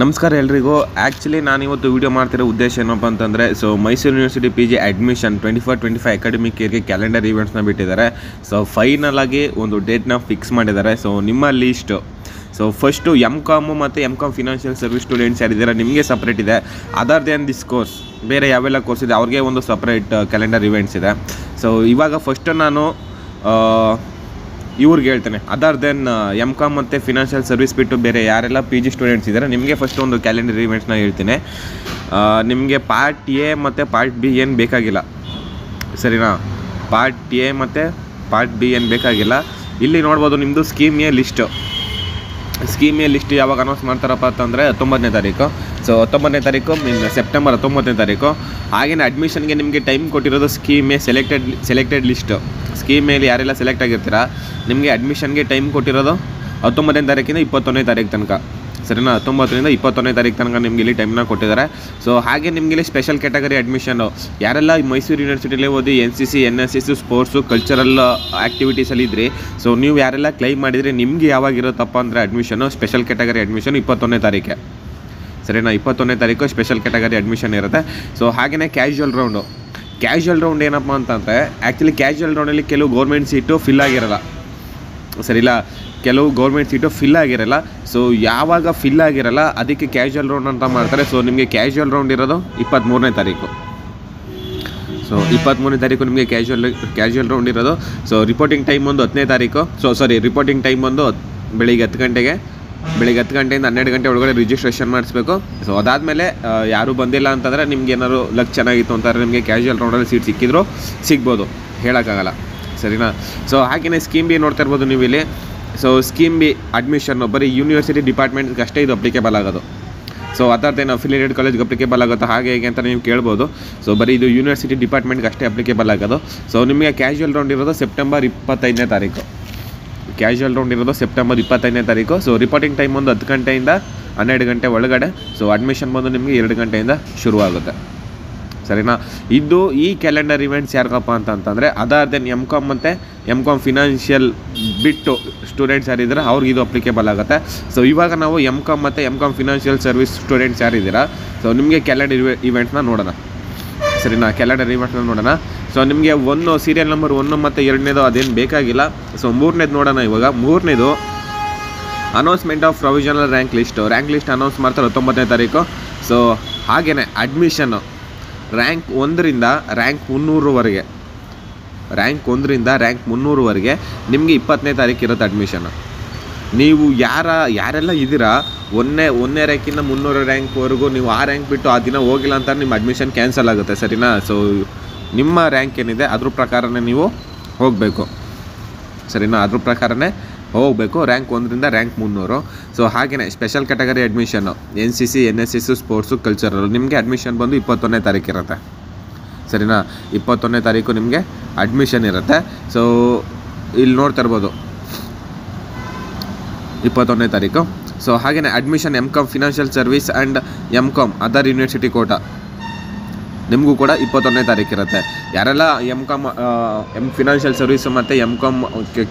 ನಮಸ್ಕಾರ ಎಲ್ರಿಗೂ. ಆ್ಯಕ್ಚುಲಿ ನಾನಿವತ್ತು ವೀಡಿಯೋ ಮಾಡ್ತಿರೋ ಉದ್ದೇಶ ಏನಪ್ಪ ಅಂತಂದರೆ, Mysuru university PG admission 24-25 academic ಇಯರ್ಗೆ ಕ್ಯಾಲೆಂಡರ್ ಈವೆಂಟ್ಸ್ನ ಬಿಟ್ಟಿದ್ದಾರೆ. ಫೈನಲ್ ಆಗಿ ಒಂದು ಡೇಟ್ನ ಫಿಕ್ಸ್ ಮಾಡಿದ್ದಾರೆ. ನಿಮ್ಮ ಲೀಸ್ಟು ಫಸ್ಟು MCOM ಮತ್ತು MCOM ಫಿನಾನ್ಷಿಯಲ್ ಸರ್ವಿಸ್ ಸ್ಟೂಡೆಂಟ್ಸ್ ಯಾರಿದ್ದಾರೆ ನಿಮಗೆ ಸಪ್ರೇಟ್ ಇದೆ. ಅದರ್ ದೆನ್ ದಿಸ್ ಕೋರ್ಸ್ ಬೇರೆ ಯಾವೆಲ್ಲ ಕೋರ್ಸ್ ಇದೆ ಅವ್ರಿಗೆ ಒಂದು ಸಪ್ರೇಟ್ ಕ್ಯಾಲೆಂಡರ್ ಇವೆಂಟ್ಸ್ ಇದೆ. ಇವಾಗ ಫಸ್ಟು ನಾನು ಇವ್ರಿಗೆ ಹೇಳ್ತೇನೆ, ಅದರ್ ದೆನ್ MCOM ಮತ್ತು ಫಿನಾನ್ಷಿಯಲ್ ಸರ್ವಿಸ್ ಬಿಟ್ಟು ಬೇರೆ ಯಾರೆಲ್ಲ PG ಸ್ಟೂಡೆಂಟ್ಸ್ ಇದ್ದಾರೆ ನಿಮಗೆ ಫಸ್ಟ್ ಒಂದು ಕ್ಯಾಲೆಂಡರ್ ಇವೆಂಟ್ಸ್ನ ಹೇಳ್ತೀನಿ. ನಿಮಗೆ ಪಾರ್ಟ್ A ಮತ್ತು ಪಾರ್ಟ್ B ಏನು ಬೇಕಾಗಿಲ್ಲ, ಸರಿನಾ? ಪಾರ್ಟ್ A ಮತ್ತು ಪಾರ್ಟ್ B ಏನು ಬೇಕಾಗಿಲ್ಲ. ಇಲ್ಲಿ ನೋಡ್ಬೋದು ನಿಮ್ಮದು ಸ್ಕೀಮ್ ಎ ಲಿಸ್ಟ್ ಯಾವಾಗ ಅನೌನ್ಸ್ ಮಾಡ್ತಾರಪ್ಪ ಅಂತಂದರೆ 19ನೇ ತಾರೀಕು. 19ನೇ ತಾರೀಕು ಸೆಪ್ಟೆಂಬರ್ 19ನೇ ತಾರೀಕು. ಹಾಗೆಯೇ ಅಡ್ಮಿಷನ್ಗೆ ನಿಮಗೆ ಟೈಮ್ ಕೊಟ್ಟಿರೋದು scheme A selected list. Scheme ಮೇಲೆ ಯಾರೆಲ್ಲ ಸೆಲೆಕ್ಟ್ ಆಗಿರ್ತೀರಾ ನಿಮಗೆ ಅಡ್ಮಿಷನ್ಗೆ ಟೈಮ್ ಕೊಟ್ಟಿರೋದು 19ನೇ ತಾರೀಕಿಂದ 21ನೇ ತಾರೀಕು ತನಕ, ಸರಿನಾ? 19ರಿಂದ 21ನೇ ತಾರೀಕು ತನಕ ನಿಮಗೆ ಇಲ್ಲಿ ಟೈಮ್ನ ಕೊಟ್ಟಿದ್ದಾರೆ. ಹಾಗೆ ನಿಮಗೆ ಇಲ್ಲಿ ಸ್ಪೆಷಲ್ ಕ್ಯಾಟಗರಿ ಅಡ್ಮಿಷನ್ನು ಯಾರೆಲ್ಲ ಮೈಸೂರು ಯೂನಿವರ್ಸಿಟಿಯಲ್ಲಿ ಓದಿ NCC NSS ಸ್ಪೋರ್ಟ್ಸು ಕಲ್ಚರಲ್ ಆ್ಯಕ್ಟಿವಿಟೀಸಲ್ಲಿ ಇದ್ರಿ, ನೀವು ಯಾರೆಲ್ಲ ಕ್ಲೈಮ್ ಮಾಡಿದರೆ ನಿಮಗೆ ಯಾವಾಗಿರುತ್ತಪ್ಪ ಅಂದರೆ ಅಡ್ಮಿಷನು ಸ್ಪೆಷಲ್ ಕ್ಯಾಟಗರಿ ಅಡ್ಮಿಷನ್ 21ನೇ ತಾರೀಕೆ, ಸರಿನಾ? 21ನೇ ತಾರೀಕು ಸ್ಪೆಷಲ್ ಕ್ಯಾಟಗರಿ ಅಡ್ಮಿಷನ್ ಇರುತ್ತೆ. ಹಾಗೆಯೇ ಕ್ಯಾಶುವಲ್ ರೌಂಡ್ ಏನಪ್ಪ ಅಂತಂದರೆ, ಆ್ಯಕ್ಚುಲಿ ಕ್ಯಾಶುವಲ್ ರೌಂಡಲ್ಲಿ ಕೆಲವು ಗೌರ್ಮೆಂಟ್ ಸೀಟು ಫಿಲ್ ಆಗಿರಲ್ಲ, ಸರಿಲ್ಲ? ಕೆಲವು ಗೌರ್ಮೆಂಟ್ ಸೀಟು ಫಿಲ್ ಆಗಿರಲ್ಲ. ಯಾವಾಗ ಫಿಲ್ ಆಗಿರಲ್ಲ ಅದಕ್ಕೆ ಕ್ಯಾಶುವಲ್ ರೌಂಡ್ ಅಂತ ಮಾಡ್ತಾರೆ. ನಿಮಗೆ ಕ್ಯಾಶುವಲ್ ರೌಂಡ್ ಇರೋದು 23ನೇ ತಾರೀಕು. 23ನೇ ತಾರೀಕು ನಿಮಗೆ ಕ್ಯಾಶುವಲ್ ರೌಂಡ್ ಇರೋದು. ರಿಪೋರ್ಟಿಂಗ್ ಟೈಮ್ ಒಂದು 10ನೇ ತಾರೀಕು. ರಿಪೋರ್ಟಿಂಗ್ ಟೈಮ್ ಒಂದು ಬೆಳಿಗ್ಗೆ 10 ಗಂಟೆಗೆ, ಬೆಳಿಗ್ಗೆ 10 ಗಂಟೆಯಿಂದ 12 ಗಂಟೆ ಒಳಗಡೆ ರಿಜಿಸ್ಟ್ರೇಷನ್ ಮಾಡಿಸ್ಬೇಕು. ಅದಾದಮೇಲೆ ಯಾರೂ ಬಂದಿಲ್ಲ ಅಂತಂದರೆ ನಿಮ್ಗೆ ಏನಾದ್ರು ಲಕ್ ಚೆನ್ನಾಗಿತ್ತು ಅಂತಂದರೆ ನಿಮಗೆ ಕ್ಯಾಶುವಲ್ ರೌಂಡಲ್ಲಿ ಸೀಟ್ ಸಿಗ್ಬೋದು, ಹೇಳೋಕ್ಕಾಗಲ್ಲ, ಸರಿನಾ? ಹಾಗೆಯೇ ಸ್ಕೀಮ್ ಬಿ ನೋಡ್ತಾ ಇರ್ಬೋದು ನೀವು ಇಲ್ಲಿ. ಸ್ಕೀಮ್ ಬಿ ಅಡ್ಮಿಷನ್ನು ಬರೀ ಯೂನಿವರ್ಸಿಟಿ ಡಿಪಾರ್ಟ್ಮೆಂಟ್ಗೆ ಅಷ್ಟೇ ಇದು ಅಪ್ಲಿಕೇಬಲ್ ಆಗೋದು. ಅದರದ್ದೇನು ಅಫಿಲಿಯೇಟೆಡ್ ಕಾಲೇಜ್ಗೆ ಅಪ್ಲಿಕೇಬಲ್ ಆಗುತ್ತೋ ಹಾಗೆ ಹೇಗೆ ಅಂತ ನೀವು ಕೇಳ್ಬೋದು. ಬರೀ ಇದು ಯೂನಿವರ್ಸಿಟಿ ಡಿಪಾರ್ಟ್ಮೆಂಟ್ಗೆ ಅಷ್ಟೇ ಅಪ್ಲಿಕೇಬಲ್ ಆಗೋದು. ನಿಮಗೆ ಕ್ಯಾಶುವಲ್ ರೌಂಡ್ ಇರೋದು ಸೆಪ್ಟೆಂಬರ್ 25ನೇ ತಾರೀಕು. ಸೆಪ್ಟೆಂಬರ್ 25ನೇ ತಾರೀಕು. ರಿಪೋರ್ಟಿಂಗ್ ಟೈಮ್ ಒಂದು 10 ಗಂಟೆಯಿಂದ 12 ಗಂಟೆ ಒಳಗಡೆ. ಅಡ್ಮಿಷನ್ ಬಂದು ನಿಮಗೆ 2 ಗಂಟೆಯಿಂದ ಶುರುವಾಗುತ್ತೆ, ಸರಿನಾ? ಇದು ಈ ಕ್ಯಾಲೆಂಡರ್ ಇವೆಂಟ್ಸ್ ಯಾರಿಗಪ್ಪ ಅಂತಂದರೆ ಅದರ್ ದೆನ್ MCOM ಮತ್ತು MCOM ಫಿನಾನ್ಷಿಯಲ್ ಬಿಟ್ಟು ಸ್ಟೂಡೆಂಟ್ಸ್ ಯಾರಿದ್ದಾರೆ ಅವ್ರಿಗೆ ಇದು ಅಪ್ಲಿಕೇಬಲ್ ಆಗುತ್ತೆ. ಇವಾಗ ನಾವು MCOM ಮತ್ತು MCOM ಫಿನಾನ್ಷಿಯಲ್ ಸರ್ವಿಸ್ ಸ್ಟೂಡೆಂಟ್ಸ್ ಯಾರಿದ್ದೀರಾ ನಿಮಗೆ ಕ್ಯಾಲೆಂಡರ್ ಇವೆಂಟ್ನ ನೋಡೋಣ, ಸರಿನಾ? ಕ್ಯಾಲೆಂಡರ್ ಇವೆಂಟ್ನ ನೋಡೋಣ. ನಿಮಗೆ ಸೀರಿಯಲ್ ನಂಬರ್ 1 ಮತ್ತು 2ನೇದು ಅದೇನು ಬೇಕಾಗಿಲ್ಲ. 3ನೇದು ನೋಡೋಣ. ಇವಾಗ 3ನೇದು announcement of provisional rank list announce ಮಾಡ್ತಾರೆ 19ನೇ ತಾರೀಕು. ಹಾಗೆಯೇ ಅಡ್ಮಿಷನ್ನು ರ್ಯಾಂಕ್ 1ರಿಂದ ರ್ಯಾಂಕ್ 300ವರೆಗೆ, ನಿಮಗೆ 20ನೇ ತಾರೀಕು ಇರುತ್ತೆ ಅಡ್ಮಿಷನ್ನು. ನೀವು ಯಾರೆಲ್ಲ ಇದ್ದೀರಾ ಒಂದನೇ ರ್ಯಾಂಕಿಂದ 300 ರ್ಯಾಂಕ್ವರೆಗೂ ನೀವು ಆ ರ್ಯಾಂಕ್ ಬಿಟ್ಟು ಆ ದಿನ ಹೋಗಿಲ್ಲ ಅಂತ ನಿಮ್ಮ ಅಡ್ಮಿಷನ್ ಕ್ಯಾನ್ಸಲ್ ಆಗುತ್ತೆ, ಸರಿನಾ? ನಿಮ್ಮ ರ್ಯಾಂಕ್ ಏನಿದೆ ಅದ್ರ ಪ್ರಕಾರನೇ ನೀವು ಹೋಗಬೇಕು, ಸರಿನಾ? ಅದ್ರ ಪ್ರಕಾರನೇ ಹೋಗಬೇಕು, ರ್ಯಾಂಕ್ 1ರಿಂದ ರ್ಯಾಂಕ್ 300. ಹಾಗೆಯೇ special category admission NCC NSS sports cultural ನಿಮಗೆ ಅಡ್ಮಿಷನ್ ಬಂದು 21ನೇ ತಾರೀಕು ಇರುತ್ತೆ, ಸರಿನಾ? 21ನೇ ತಾರೀಕು ನಿಮಗೆ ಅಡ್ಮಿಷನ್ ಇರುತ್ತೆ. ಇಲ್ಲಿ ನೋಡ್ತಾ ಇರ್ಬೋದು 21ನೇ ತಾರೀಕು. ಹಾಗೆಯೇ admission MCOM financial service and MCOM other university quota ನಿಮಗೂ ಕೂಡ 21ನೇ ತಾರೀಕು ಇರುತ್ತೆ. ಯಾರೆಲ್ಲ MCOM ಫಿನಾನ್ಷಿಯಲ್ ಸರ್ವಿಸು ಮತ್ತು MCOM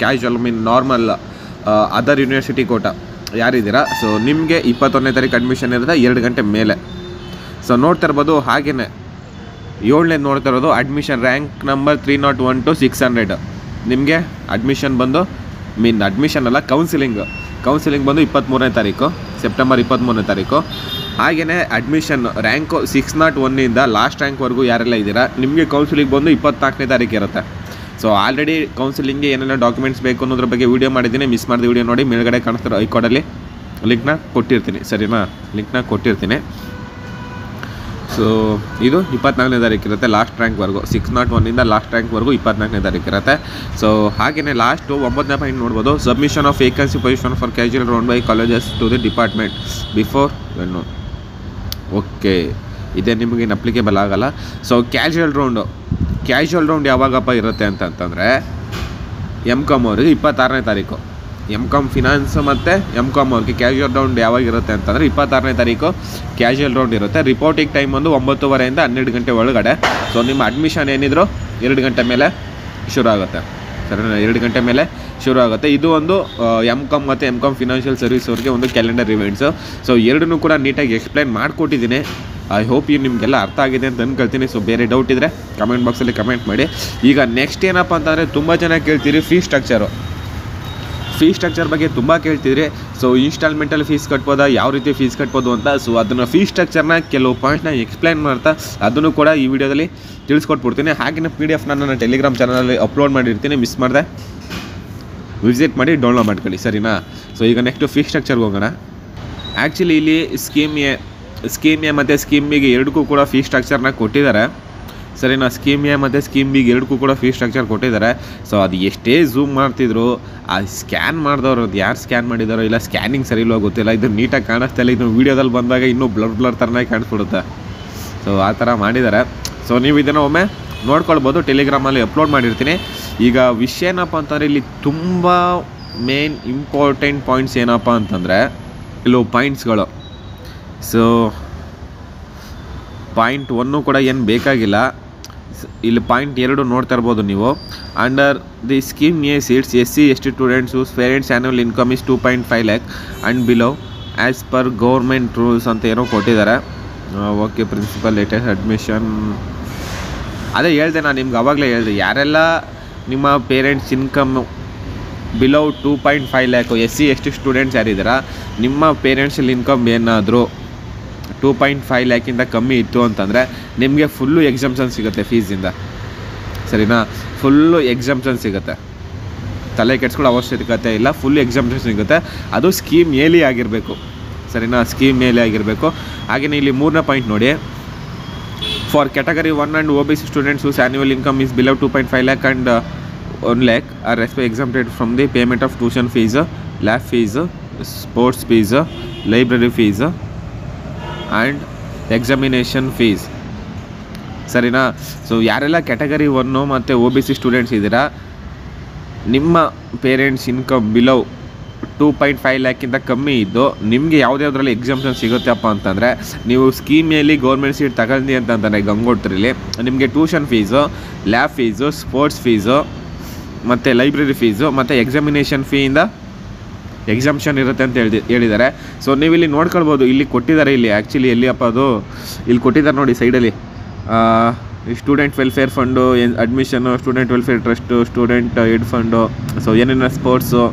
casual normal other university quota ಯಾರಿದ್ದೀರಾ ನಿಮಗೆ 21ನೇ ತಾರೀಕು ಅಡ್ಮಿಷನ್ ಇರುತ್ತೆ 2 ಗಂಟೆ ಮೇಲೆ. ನೋಡ್ತಾ ಇರ್ಬೋದು. ಹಾಗೆಯೇ 7ನೇದು ನೋಡ್ತಾ ಇರೋದು ಅಡ್ಮಿಷನ್ ರ್ಯಾಂಕ್ ನಂಬರ್ 301 to 600 ನಿಮಗೆ ಅಡ್ಮಿಷನ್ ಬಂದು ಅಡ್ಮಿಷನ್ ಅಲ್ಲ ಕೌನ್ಸಿಲಿಂಗ್ ಬಂದು 23ನೇ ತಾರೀಕು, ಸೆಪ್ಟೆಂಬರ್ 23ನೇ ತಾರೀಕು. ಹಾಗೆಯೇ ಅಡ್ಮಿಷನ್ ರ್ಯಾಂಕು 601ಇಂದ ಲಾಸ್ಟ್ ರ್ಯಾಂಕ್ವರೆಗೂ ಯಾರೆಲ್ಲ ಇದ್ದೀರಾ ನಿಮಗೆ ಕೌನ್ಸಿಲಿಂಗ್ ಬಂದು 24ನೇ ತಾರೀಕು ಇರುತ್ತೆ. ಆಲ್ರೆಡಿ ಕೌನ್ಸಿಲಿಂಗ್ಗೆ ಏನೆಲ್ಲ ಡಾಕ್ಯುಮೆಂಟ್ಸ್ ಬೇಕು ಅನ್ನೋದ್ರ ಬಗ್ಗೆ ವೀಡಿಯೋ ಮಾಡಿದ್ದೀನಿ. ಮಿಸ್ ಮಾಡಿದ ವೀಡಿಯೋ ನೋಡಿ, ಮೇಲ್ಗಡೆ ಕಾಣಿಸ್ತಿರೋ ಐಕಾರ್ಡಲ್ಲಿ ಲಿಂಕ್ನ ಕೊಟ್ಟಿರ್ತೀನಿ, ಸರಿನಾ? ಲಿಂಕ್ನ ಕೊಟ್ಟಿರ್ತೀನಿ. ಇದು 24ನೇ ತಾರೀಕು ಇರುತ್ತೆ ಲಾಸ್ಟ್ ರ್ಯಾಂಕ್ವರೆಗೂ. 601ಇಂದ ಲಾಸ್ಟ್ ರ್ಯಾಂಕ್ವರೆಗೂ 24ನೇ ತಾರೀಕು ಇರುತ್ತೆ. ಹಾಗೆಯೇ ಲಾಸ್ಟು 9ನೇ ಪಾಯಿಂಟ್ ನೋಡ್ಬೋದು. Submission of vacancy position for casual round by colleges to the department before okay, ಇದೇ ನಿಮಗೇನು ಅಪ್ಲಿಕೇಬಲ್ ಆಗಲ್ಲ. ಕ್ಯಾಶುವಲ್ ರೌಂಡ್ ಯಾವಾಗಪ್ಪ ಇರುತ್ತೆ ಅಂತಂದರೆ MCOM ಅವ್ರಿಗೆ 26ನೇ ತಾರೀಕು. MCOM ಫಿನಾನ್ಸ್ ಮತ್ತು MCOM ಅವ್ರಿಗೆ ಕ್ಯಾಶುವಲ್ ರೌಂಡ್ ಯಾವಾಗಿರುತ್ತೆ ಅಂತಂದರೆ 26ನೇ ತಾರೀಕು ಕ್ಯಾಶುವಲ್ ರೌಂಡ್ ಇರುತ್ತೆ. ರಿಪೋರ್ಟಿಂಗ್ ಟೈಮ್ ಒಂದು 9:30ಯಿಂದ 12 ಗಂಟೆ ಒಳಗಡೆ. ನಿಮ್ಮ ಅಡ್ಮಿಷನ್ ಏನಿದ್ರು 2 ಗಂಟೆ ಮೇಲೆ ಶುರು ಆಗುತ್ತೆ, ಸರಿನಾ 2 ಗಂಟೆ ಮೇಲೆ ಶುರು ಆಗುತ್ತೆ. ಇದು ಒಂದು M.Com ಮತ್ತು M.Com ಫಿನಾನ್ಷಿಯಲ್ ಸರ್ವಿಸ್ ಅವ್ರಿಗೆ ಒಂದು ಕ್ಯಾಲೆಂಡರ್ ಇವೆಂಟ್ಸು. ಸೊ ಎರಡನ್ನೂ ಕೂಡ ನೀಟಾಗಿ ಎಕ್ಸ್ಪ್ಲೈನ್ ಮಾಡಿಕೊಟ್ಟಿದ್ದೀನಿ. ಐ ಹೋಪ್ ನಿಮಗೆಲ್ಲ ಅರ್ಥ ಆಗಿದೆ ಅಂತ ಅಂದ್ಕೊಳ್ತೀನಿ. ಸೊ ಬೇರೆ ಡೌಟ್ ಇದ್ದರೆ ಕಮೆಂಟ್ ಬಾಕ್ಸಲ್ಲಿ ಕಮೆಂಟ್ ಮಾಡಿ. ಈಗ ನೆಕ್ಸ್ಟ್ ಏನಪ್ಪ ಅಂತಂದರೆ ತುಂಬ ಜನ ಕೇಳ್ತೀರಿ ಫೀ ಸ್ಟ್ರಕ್ಚರ್ ಬಗ್ಗೆ ತುಂಬ ಕೇಳ್ತಿದ್ರಿ. ಸೊ ಇನ್ಸ್ಟಾಲ್ಮೆಂಟಲ್ಲಿ ಫೀಸ್ ಕಟ್ಬೋದಾ, ಯಾವ ರೀತಿ ಫೀಸ್ ಕಟ್ಬೋದು ಅಂತ. ಸೊ ಅದನ್ನು ಫೀ ಸ್ಟ್ರಕ್ಚರ್ನ ಕೆಲವು ಪಾಯಿಂಟ್ನ ಎಕ್ಸ್ಪ್ಲೈನ್ ಮಾಡ್ತಾ ಅದನ್ನು ಕೂಡ ಈ ವಿಡಿಯೋದಲ್ಲಿ ತಿಳಿಸ್ಕೊಟ್ಬಿಡ್ತೀನಿ. ಹಾಗೆಯೇ PDF ನನ್ನ ಟೆಲಿಗ್ರಾಮ್ ಚಾನಲಲ್ಲಿ ಅಪ್ಲೋಡ್ ಮಾಡಿರ್ತೀನಿ, ಮಿಸ್ ಮಾಡಿದೆ ವಿಸಿಟ್ ಮಾಡಿ ಡೌನ್ಲೋಡ್ ಮಾಡ್ಕೊಳ್ಳಿ, ಸರಿನಾ. ಸೊ ಈಗ ನೆಕ್ಸ್ಟು ಫೀ ಸ್ಟ್ರಕ್ಚರ್ಗೆ ಹೋಗೋಣ. ಆ್ಯಕ್ಚುಲಿ ಇಲ್ಲಿ ಸ್ಕೀಮ್ ಎ ಮತ್ತು ಸ್ಕೀಮ್ ಬಿಗೆ ಎರಡಕ್ಕೂ ಕೂಡ ಫೀ ಸ್ಟ್ರಕ್ಚರ್ನ ಕೊಟ್ಟಿದ್ದಾರೆ, ಸರಿನಾ. ಸ್ಕೀಮ್ ಎ ಮತ್ತು ಸ್ಕೀಮ್ ಬಿಗೆ ಎರಡಕ್ಕೂ ಕೂಡ ಫೀ ಸ್ಟ್ರಕ್ಚರ್ ಕೊಟ್ಟಿದ್ದಾರೆ. ಸೊ ಅದು ಎಷ್ಟೇ ಝೂಮ್ ಮಾಡ್ತಿದ್ರು ಆ ಸ್ಕ್ಯಾನ್ ಮಾಡಿದವರು ಅದು ಯಾರು ಸ್ಕ್ಯಾನ್ ಮಾಡಿದಾರೋ ಇಲ್ಲ ಸ್ಕ್ಯಾನಿಂಗ್ ಸರಿ ಇಲ್ಲೋ ಗೊತ್ತಿಲ್ಲ, ಇದು ನೀಟಾಗಿ ಕಾಣಿಸ್ತಾ ಇಲ್ಲ. ಇದು ವೀಡಿಯೋದಲ್ಲಿ ಬಂದಾಗ ಇನ್ನೂ ಬ್ಲರ್ ಥರನಾಗಿ ಕಾಣಿಸ್ಬಿಡುತ್ತೆ. ಸೊ ಆ ಥರ ಮಾಡಿದ್ದಾರೆ. ಸೊ ನೀವು ಇದನ್ನು ಒಮ್ಮೆ ನೋಡ್ಕೊಳ್ಬೋದು, ಟೆಲಿಗ್ರಾಮಲ್ಲಿ ಅಪ್ಲೋಡ್ ಮಾಡಿರ್ತೀನಿ. ಈಗ ವಿಷಯ ಏನಪ್ಪ ಅಂತಂದರೆ ಇಲ್ಲಿ ತುಂಬ ಮೇನ್ ಇಂಪಾರ್ಟೆಂಟ್ ಪಾಯಿಂಟ್ಸ್ ಏನಪ್ಪ ಅಂತಂದರೆ ಕೆಲವು ಪಾಯಿಂಟ್ಸ್ಗಳು. ಸೊ ಪಾಯಿಂಟ್ 1 ಕೂಡ ಏನು ಬೇಕಾಗಿಲ್ಲ, ಇಲ್ಲಿ ಪಾಯಿಂಟ್ 2 ನೋಡ್ತಾ ಇರ್ಬೋದು ನೀವು. Under the scheme A seats SC/ST students whose parents annual income is 2.5 lakh and below as per government rules ಅಂತ ಏನೋ ಕೊಟ್ಟಿದ್ದಾರೆ. ಓಕೆ, ಪ್ರಿನ್ಸಿಪಲ್ ಲೇಟೆಸ್ಟ್ ಅಡ್ಮಿಷನ್ ಅದೇ ಹೇಳಿದೆ ನಾನು ನಿಮ್ಗೆ, ಆವಾಗಲೇ ಹೇಳಿದೆ ಯಾರೆಲ್ಲ ನಿಮ್ಮ parents income below 2.5 lakh SC/ST students ಯಾರಿದ್ದೀರಾ, ನಿಮ್ಮ ಪೇರೆಂಟ್ಸಲ್ಲಿ ಇನ್ಕಮ್ ಏನಾದರೂ 2.5 lakh ಕಮ್ಮಿ ಇತ್ತು ಅಂತಂದರೆ ನಿಮಗೆ ಫುಲ್ಲು ಎಕ್ಸಾಮ್ಷನ್ ಸಿಗುತ್ತೆ ಫೀಸಿಂದ, ಸರಿನಾ. ಫುಲ್ಲು ಎಕ್ಸಾಮ್ಷನ್ ಸಿಗುತ್ತೆ, ತಲೆ ಕೆಡ್ಸ್ಕೊಳ್ಳೋ ಅವಶ್ಯಕತೆ ಇಲ್ಲ, ಫುಲ್ ಎಕ್ಸಾಮ್ಷನ್ ಸಿಗುತ್ತೆ. ಅದು ಸ್ಕೀಮ್ ಎಲಿ ಆಗಿರಬೇಕು, ಸರಿನಾ, ಸ್ಕೀಮ್ ಎಲಿ ಆಗಿರಬೇಕು. ಹಾಗೆಯೇ ಇಲ್ಲಿ 3ನೇ ಪಾಯಿಂಟ್ ನೋಡಿ, for category 1 and OBC students whose annual income is below 2.5 lakh and 1 lakh are exempted from the payment of tuition fees, lab fees, sports fees, library fees and examination fees, ಸರಿನಾ. So ಯಾರೆಲ್ಲ category 1 ಮತ್ತು OBC students ಇದ್ದೀರಾ, ನಿಮ್ಮ parents income below 2.5 lakh ಕಮ್ಮಿ ಇದ್ದು ನಿಮಗೆ ಯಾವುದ್ಯಾವುದ್ರಲ್ಲಿ exemption ಸಿಗುತ್ತಪ್ಪ ಅಂತಂದರೆ, ನೀವು ಸ್ಕೀಮಲ್ಲಿ ಗೌರ್ಮೆಂಟ್ ಸೀಟ್ ತಗೊಂಡಿ ಅಂತಂದರೆ ಗಂಗೋತ್ರಿಲಿ ನಿಮಗೆ tuition fees, lab fees, sports fees ಮತ್ತು ಲೈಬ್ರರಿ ಫೀಸು ಮತ್ತು ಎಕ್ಸಾಮಿನೇಷನ್ ಫೀಯಿಂದ ಎಕ್ಸಾಮ್ಷನ್ ಇರುತ್ತೆ ಅಂತ ಹೇಳಿದ್ದಾರೆ. ಸೊ ನೀವು ಇಲ್ಲಿ ನೋಡ್ಕೊಳ್ಬೋದು, ಇಲ್ಲಿ ಕೊಟ್ಟಿದ್ದಾರೆ, ಇಲ್ಲಿ ಆ್ಯಕ್ಚುಲಿ ಎಲ್ಲಿಯಪ್ಪ ಅದು ಇಲ್ಲಿ ಕೊಟ್ಟಿದ್ದಾರೆ ನೋಡಿ ಸೈಡಲ್ಲಿ, student welfare fund, admission, student welfare trust, student aid fund, so ಏನೇನೋ ಸ್ಪೋರ್ಟ್ಸು,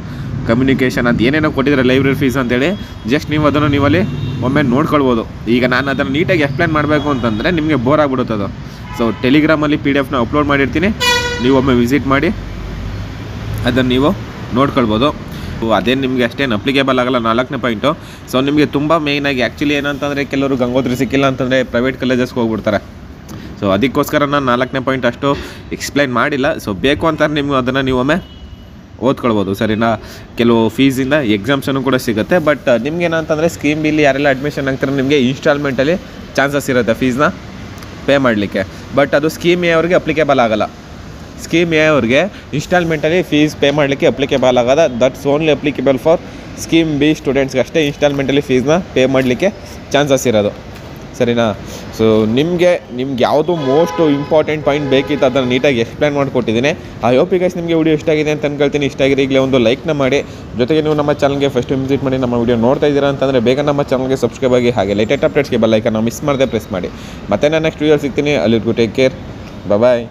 ಕಮ್ಯುನಿಕೇಷನ್ ಅದು ಏನೇನೋ ಕೊಟ್ಟಿದ್ದಾರೆ, ಲೈಬ್ರರಿ ಫೀಸ್ ಅಂತೇಳಿ. ಜಸ್ಟ್ ನೀವು ಅದನ್ನು ನೀವಲ್ಲಿ ಒಮ್ಮೆ ನೋಡ್ಕೊಳ್ಬೋದು. ಈಗ ನಾನು ಅದನ್ನು ನೀಟಾಗಿ ಎಕ್ಸ್ಪ್ಲೈನ್ ಮಾಡಬೇಕು ಅಂತಂದರೆ ನಿಮಗೆ ಬೋರ್ ಆಗಿಬಿಡುತ್ತದು. ಸೊ ಟೆಲಿಗ್ರಾಮಲ್ಲಿ PDF ಅಪ್ಲೋಡ್ ಮಾಡಿರ್ತೀನಿ, ನೀವು ಒಮ್ಮೆ ವಿಸಿಟ್ ಮಾಡಿ ಅದನ್ನು ನೀವು ನೋಡ್ಕೊಳ್ಬೋದು. ಅದೇನು ನಿಮಗೆ ಅಷ್ಟೇನು ಅಪ್ಲಿಕೇಬಲ್ ಆಗಲ್ಲ 4ನೇ ಪಾಯಿಂಟು. ಸೊ ನಿಮಗೆ ತುಂಬ ಮೇಯ್ನಾಗಿ ಆ್ಯಕ್ಚುಲಿ ಏನಂತಂದರೆ ಕೆಲವರು ಗಂಗೋತ್ರಿ ಸಿಕ್ಕಿಲ್ಲ ಅಂತಂದರೆ ಪ್ರೈವೇಟ್ ಕಾಲೇಜಸ್ಗೆ ಹೋಗ್ಬಿಡ್ತಾರೆ. ಸೊ ಅದಕ್ಕೋಸ್ಕರ ನಾನು 4ನೇ ಪಾಯಿಂಟ್ ಅಷ್ಟು ಎಕ್ಸ್ಪ್ಲೈನ್ ಮಾಡಿಲ್ಲ. ಸೊ ಬೇಕು ಅಂತಾರೆ ನಿಮ್ಗೆ ಅದನ್ನು ನೀವು ಒಮ್ಮೆ ಓದ್ಕೊಳ್ಬೋದು, ಸರಿನಾ. ಕೆಲವು ಫೀಸಿಂದ ಎಕ್ಸಾಮ್ಷನು ಕೂಡ ಸಿಗುತ್ತೆ. ಬಟ್ ನಿಮ್ಗೇನಂತಂದರೆ ಸ್ಕೀಮ್ ಬಿಲ್ಲಿ ಯಾರೆಲ್ಲ ಅಡ್ಮಿಷನ್ ಆಗ್ತಾರೆ ನಿಮಗೆ ಇನ್ಸ್ಟಾಲ್ಮೆಂಟಲ್ಲಿ ಚಾನ್ಸಸ್ ಇರುತ್ತೆ ಫೀಸ್ನ ಪೇ ಮಾಡಲಿಕ್ಕೆ. ಬಟ್ ಅದು ಸ್ಕೀಮ್ ಎ ಅವ್ರಿಗೆ ಅಪ್ಲಿಕೇಬಲ್ ಆಗೋಲ್ಲ. ಸ್ಕೀಮ್ ಎ ಅವ್ರಿಗೆ ಇನ್ಸ್ಟಾಲ್ಮೆಂಟಲ್ಲಿ ಫೀಸ್ ಪೇ ಮಾಡಲಿಕ್ಕೆ ಅಪ್ಲಿಕೇಬಲ್ ಆಗೋದ. That's only applicable for scheme B ಸ್ಟೂಡೆಂಟ್ಸ್ಗೆ ಅಷ್ಟೇ ಇನ್ಸ್ಟಾಲ್ಮೆಂಟಲ್ಲಿ ಫೀಸ್ನ ಪೇ ಮಾಡಲಿಕ್ಕೆ ಚಾನ್ಸಸ್ ಇರೋದು, ಸರಿನಾ. ಸೊ ನಿಮಗೆ ಯಾವುದು ಮೋಸ್ಟ್ ಇಂಪಾರ್ಟೆಂಟ್ ಪಾಯಿಂಟ್ ಬೇಕಿತ್ತು ಅದನ್ನು ನೀಟಾಗಿ ಎಕ್ಸ್ಪ್ಲೈನ್ ಮಾಡಿಕೊಟ್ಟಿದ್ದೀನಿ. ಐ ಹೋಪ್ ಗೈಸ್ ನಿಮಗೆ ವಿಡಿಯೋ ಇಷ್ಟ ಆಗಿದೆ ಅಂತ ಅನ್ಕೊಳ್ತೀನಿ. ಇಷ್ಟ ಆಗಿದೆ ಈಗಲೇ ಒಂದು ಲೈಕ್ನ ಮಾಡಿ, ಜೊತೆಗೆ ನೀವು ನಮ್ಮ ಚಾನಲ್ಗೆ ಫಸ್ಟ್ ವಿಸಿಟ್ ಮಾಡಿ ನಮ್ಮ ವಿಡಿಯೋ ನೋಡ್ತಾ ಇದ್ದೀರಾ ಅಂತಂದರೆ ಬೇಗ ನಮ್ಮ ಚಾನಲ್ಗೆ ಸಬ್ಸ್ಕ್ರೈಬ್ ಆಗಿ, ಹಾಗೆ ಲೇಟೆಸ್ಟ್ ಅಪ್ಡೇಟ್ಸ್ಗೆ ಬೆಲ್ ಐಕಾನ್ ಮಿಸ್ ಮಾಡದೆ ಪ್ರೆಸ್ ಮಾಡಿ. ಮತ್ತೆ ನಾನು ನೆಕ್ಸ್ಟ್ ವಿಡಿಯೋ ಸಿಗ್ತೀನಿ. ಅಲ್ಲಿವರೆಗೂ ಟೇಕ್ ಕೇರ್, ಬಾಯ್.